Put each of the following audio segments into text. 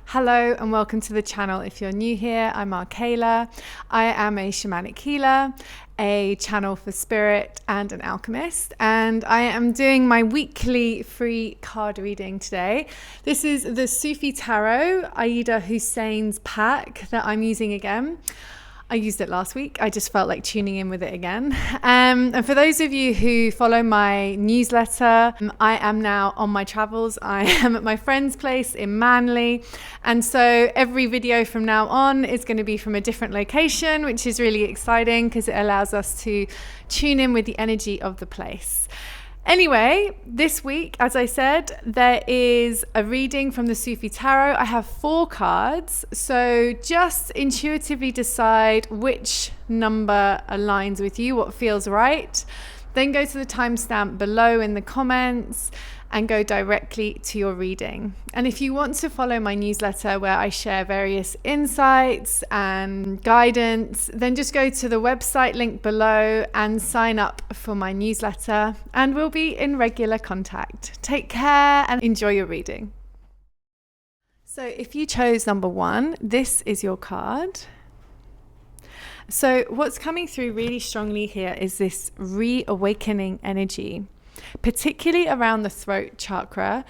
Hello and welcome to the channel. If you're new here, I'm Arkayla. I am a shamanic healer, a channel for spirit and an alchemist, and I am doing my weekly free card reading today. This is the Sufi Tarot, Ayeda Husain's pack that I'm using again. I used it last week. I just felt like tuning in with it again. And for those of you who follow my newsletter, I am now on my travels. I am at my friend's place in Manly. And so every video from now on is going to be from a different location, which is really exciting because it allows us to tune in with the energy of the place. Anyway, this week, as I said, there is a reading from the Sufi Tarot. I have 4 cards, so just intuitively decide which number aligns with you, what feels right. Then go to the timestamp below in the comments and go directly to your reading. And if you want to follow my newsletter where I share various insights and guidance, then just go to the website link below and sign up for my newsletter, and we'll be in regular contact. Take care and enjoy your reading. So if you chose number 1, this is your card. So what's coming through really strongly here is this reawakening energy, particularly around the throat chakra.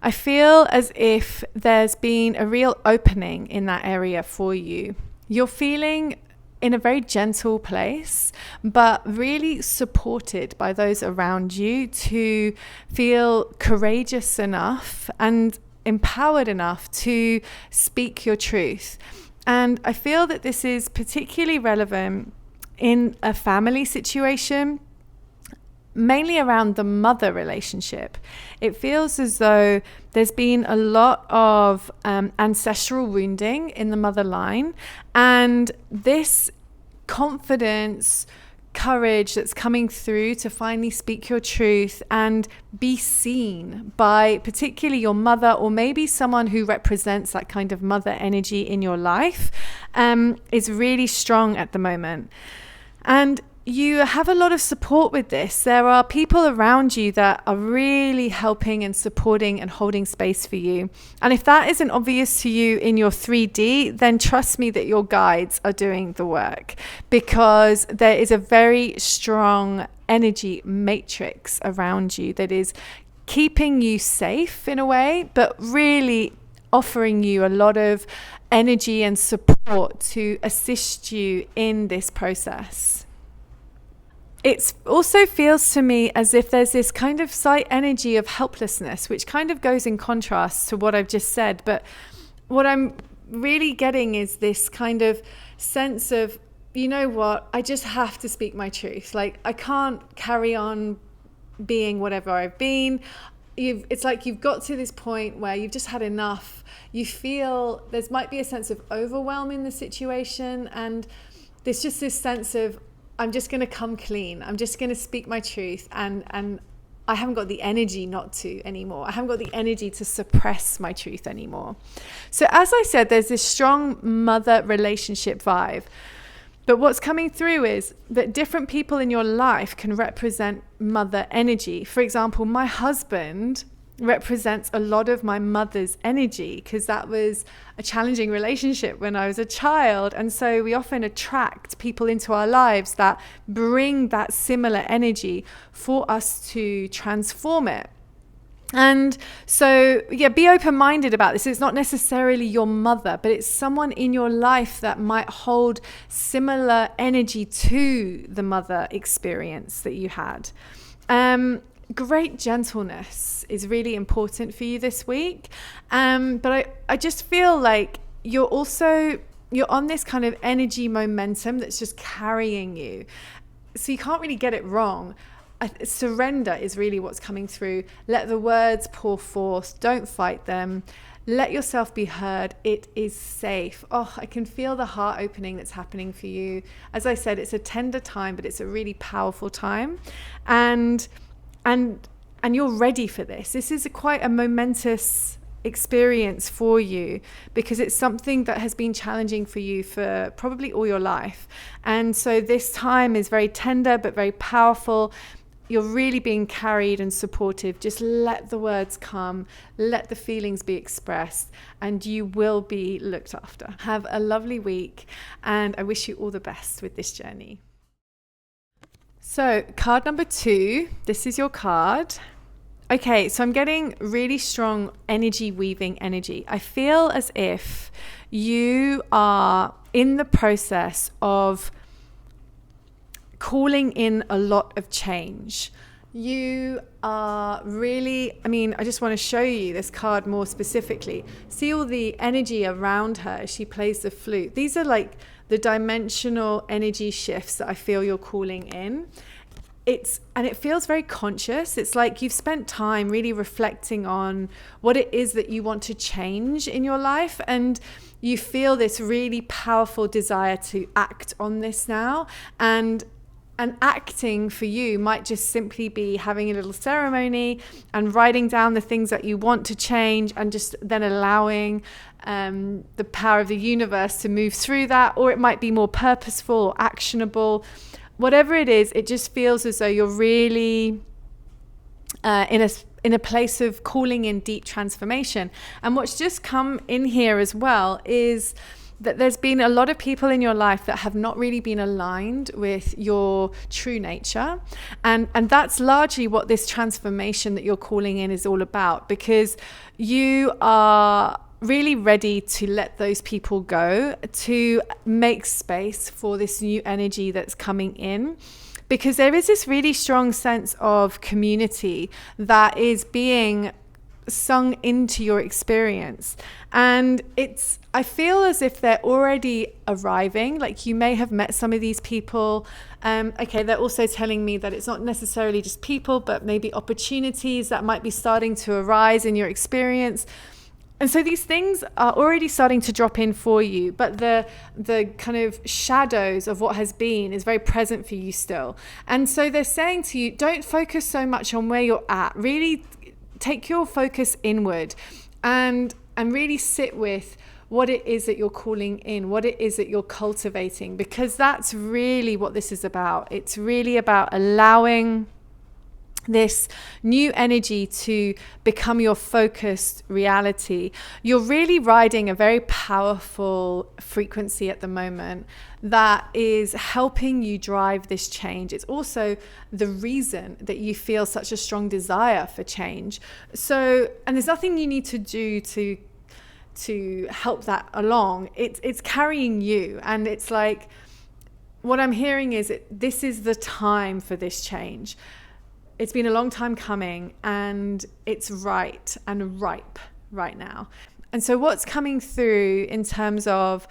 I feel as if there's been a real opening in that area for you. You're feeling in a very gentle place, but really supported by those around you to feel courageous enough and empowered enough to speak your truth. And I feel that this is particularly relevant in a family situation, mainly around the mother relationship. It feels as though there's been a lot of ancestral wounding in the mother line, and this confidence, courage that's coming through to finally speak your truth and be seen by particularly your mother, or maybe someone who represents that kind of mother energy in your life, is really strong at the moment. And you have a lot of support with this. There are people around you that are really helping and supporting and holding space for you. And if that isn't obvious to you in your 3D, then trust me that your guides are doing the work, because there is a very strong energy matrix around you that is keeping you safe in a way, but really offering you a lot of energy and support to assist you in this process. It also feels to me as if there's this kind of slight energy of helplessness, which kind of goes in contrast to what I've just said. But what I'm really getting is this kind of sense of, you know what, I just have to speak my truth. Like, I can't carry on being whatever I've been. It's like you've got to this point where you've just had enough. You feel there might be a sense of overwhelm in the situation, and there's just this sense of, I'm just going to come clean. I'm just going to speak my truth. And I haven't got the energy not to anymore. I haven't got the energy to suppress my truth anymore. So as I said, there's this strong mother relationship vibe. But what's coming through is that different people in your life can represent mother energy. For example, my husband represents a lot of my mother's energy, because that was a challenging relationship when I was a child. And so we often attract people into our lives that bring that similar energy for us to transform it. And so, yeah, be open-minded about this. It's not necessarily your mother, but it's someone in your life that might hold similar energy to the mother experience that you had. Great gentleness is really important for you this week. But I just feel like you're on this kind of energy momentum that's just carrying you. So you can't really get it wrong. Surrender is really what's coming through. Let the words pour forth. Don't fight them. Let yourself be heard. It is safe. Oh, I can feel the heart opening that's happening for you. As I said, it's a tender time, but it's a really powerful time. And you're ready for this. This is quite a momentous experience for you, because it's something that has been challenging for you for probably all your life. And so this time is very tender but very powerful. you're really being carried and supportive. Just let the words come, let the feelings be expressed, and you will be looked after. Have a lovely week, and I wish you all the best with this journey. So card number 2, this is your card. Okay, so I'm getting really strong energy weaving energy. I feel as if you are in the process of calling in a lot of change. You are really, I just want to show you this card more specifically. See all the energy around her as she plays the flute. These are like the dimensional energy shifts that I feel you're calling in. And it feels very conscious. It's like you've spent time really reflecting on what it is that you want to change in your life, and you feel this really powerful desire to act on this now. And acting for you might just simply be having a little ceremony and writing down the things that you want to change, and just then allowing the power of the universe to move through that. Or it might be more purposeful or actionable. Whatever it is, it just feels as though you're really in a place of calling in deep transformation. And what's just come in here as well is that there's been a lot of people in your life that have not really been aligned with your true nature. And that's largely what this transformation that you're calling in is all about, because you are really ready to let those people go, to make space for this new energy that's coming in. Because there is this really strong sense of community that is being sung into your experience, and I feel as if they're already arriving. Like, you may have met some of these people. They're also telling me that it's not necessarily just people, but maybe opportunities that might be starting to arise in your experience. And so these things are already starting to drop in for you, but the kind of shadows of what has been is very present for you still. And so they're saying to you, don't focus so much on where you're at. Really take your focus inward and really sit with what it is that you're calling in, what it is that you're cultivating, because that's really what this is about. It's really about allowing this new energy to become your focused reality. You're really riding a very powerful frequency at the moment that is helping you drive this change. It's also the reason that you feel such a strong desire for change. So, and there's nothing you need to do to help that along. It's carrying you, and it's like, what I'm hearing is this is the time for this change. It's been a long time coming, and it's right and ripe right now. And so what's coming through in terms of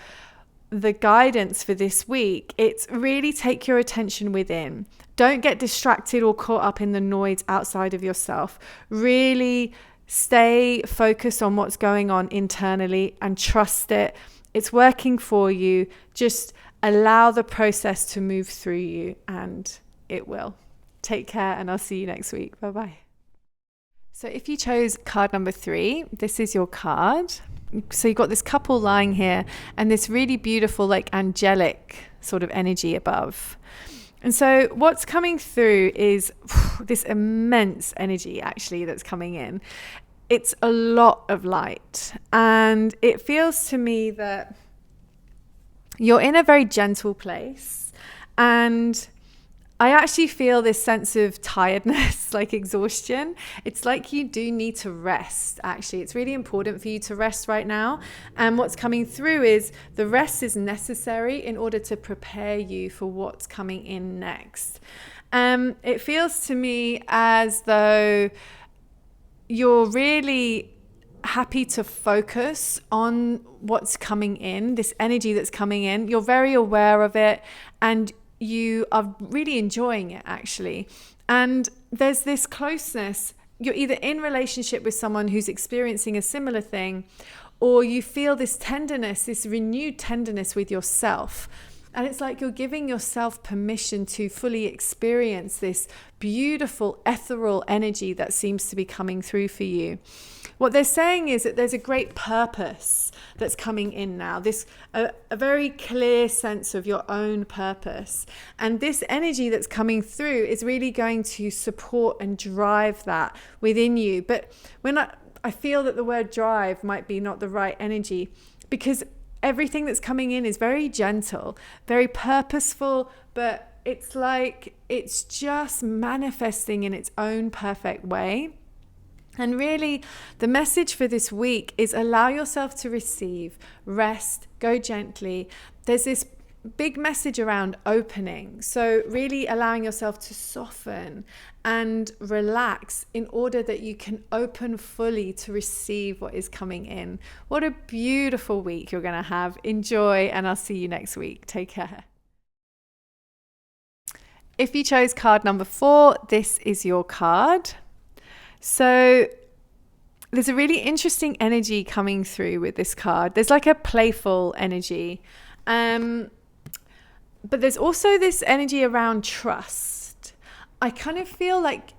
the guidance for this week, it's really take your attention within. Don't get distracted or caught up in the noise outside of yourself. Really stay focused on what's going on internally and trust it. It's working for you. Just allow the process to move through you, and it will. Take care, and I'll see you next week. Bye-bye. So if you chose card number 3, this is your card. So you've got this couple lying here and this really beautiful, like, angelic sort of energy above. And so what's coming through is this immense energy actually that's coming in. It's a lot of light, and it feels to me that you're in a very gentle place, and I actually feel this sense of tiredness, like exhaustion. It's like you do need to rest, actually. It's really important for you to rest right now. And what's coming through is the rest is necessary in order to prepare you for what's coming in next. It feels to me as though you're really happy to focus on what's coming in, this energy that's coming in. You're very aware of it, and you are really enjoying it, actually. And there's this closeness. You're either in relationship with someone who's experiencing a similar thing, or you feel this tenderness, this renewed tenderness with yourself. And it's like you're giving yourself permission to fully experience this beautiful ethereal energy that seems to be coming through for you. What they're saying is that there's a great purpose that's coming in now, this a very clear sense of your own purpose. And this energy that's coming through is really going to support and drive that within you. But when I feel that the word drive might be not the right energy, because everything that's coming in is very gentle, very purposeful, but it's like it's just manifesting in its own perfect way. And really, the message for this week is allow yourself to receive, rest, go gently. There's this big message around opening. So really allowing yourself to soften and relax in order that you can open fully to receive what is coming in. What a beautiful week you're going to have. Enjoy, and I'll see you next week. Take care. If you chose card number 4, this is your card. So there's a really interesting energy coming through with this card. There's like a playful energy. But there's also this energy around trust. I kind of feel like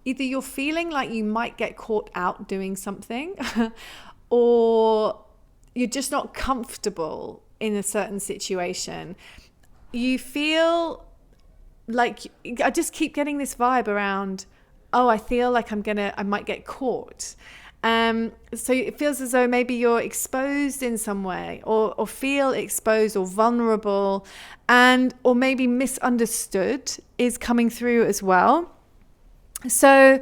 either you're feeling like you might get caught out doing something or you're just not comfortable in a certain situation. You feel like, I just keep getting this vibe around, oh, I feel like I might get caught. So it feels as though maybe you're exposed in some way or feel exposed or vulnerable, or maybe misunderstood is coming through as well. So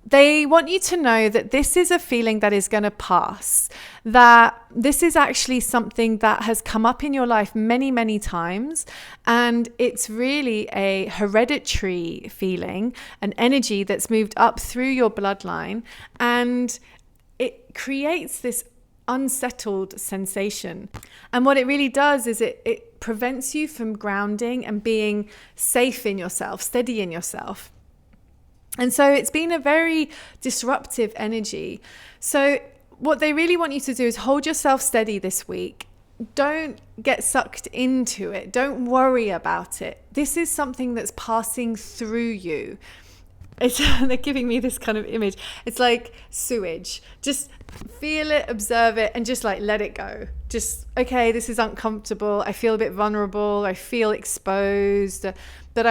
they want you to know that this is a feeling that is going to pass, that this is actually something that has come up in your life many, many times. And it's really a hereditary feeling, an energy that's moved up through your bloodline. And it creates this unsettled sensation. And what it really does is it prevents you from grounding and being safe in yourself, steady in yourself. And so it's been a very disruptive energy. So what they really want you to do is hold yourself steady this week. Don't get sucked into it. Don't worry about it. This is something that's passing through you. They're giving me this kind of image. It's like sewage. Just feel it, observe it, and just like let it go. Just, okay, this is uncomfortable. I feel a bit vulnerable. I feel exposed. But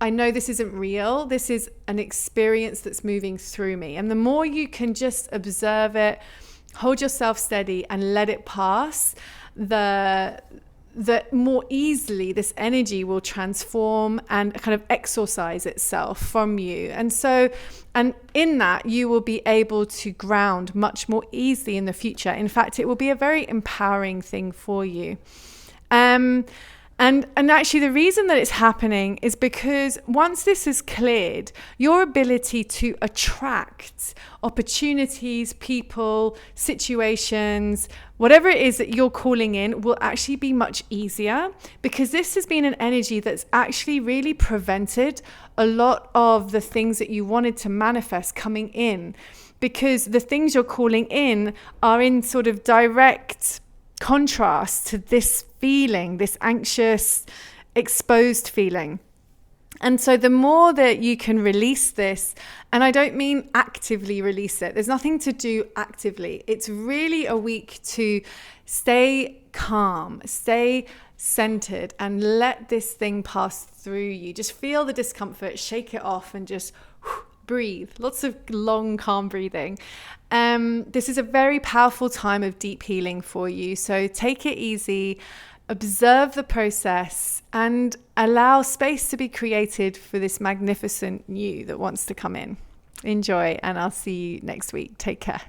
I know this isn't real. This is an experience that's moving through me. And the more you can just observe it, hold yourself steady and let it pass, the more easily this energy will transform and kind of exorcise itself from you. And in that, you will be able to ground much more easily in the future. In fact, it will be a very empowering thing for you. And actually the reason that it's happening is because once this is cleared, your ability to attract opportunities, people, situations, whatever it is that you're calling in will actually be much easier, because this has been an energy that's actually really prevented a lot of the things that you wanted to manifest coming in, because the things you're calling in are in sort of direct contrast to this feeling, this anxious, exposed feeling. And so the more that you can release this, and I don't mean actively release it, there's nothing to do actively. It's really a week to stay calm, stay centered, and let this thing pass through you. Just feel the discomfort, shake it off, and just breathe. Lots of long, calm breathing. This is a very powerful time of deep healing for you. So take it easy, observe the process, and allow space to be created for this magnificent you that wants to come in. Enjoy, and I'll see you next week. Take care.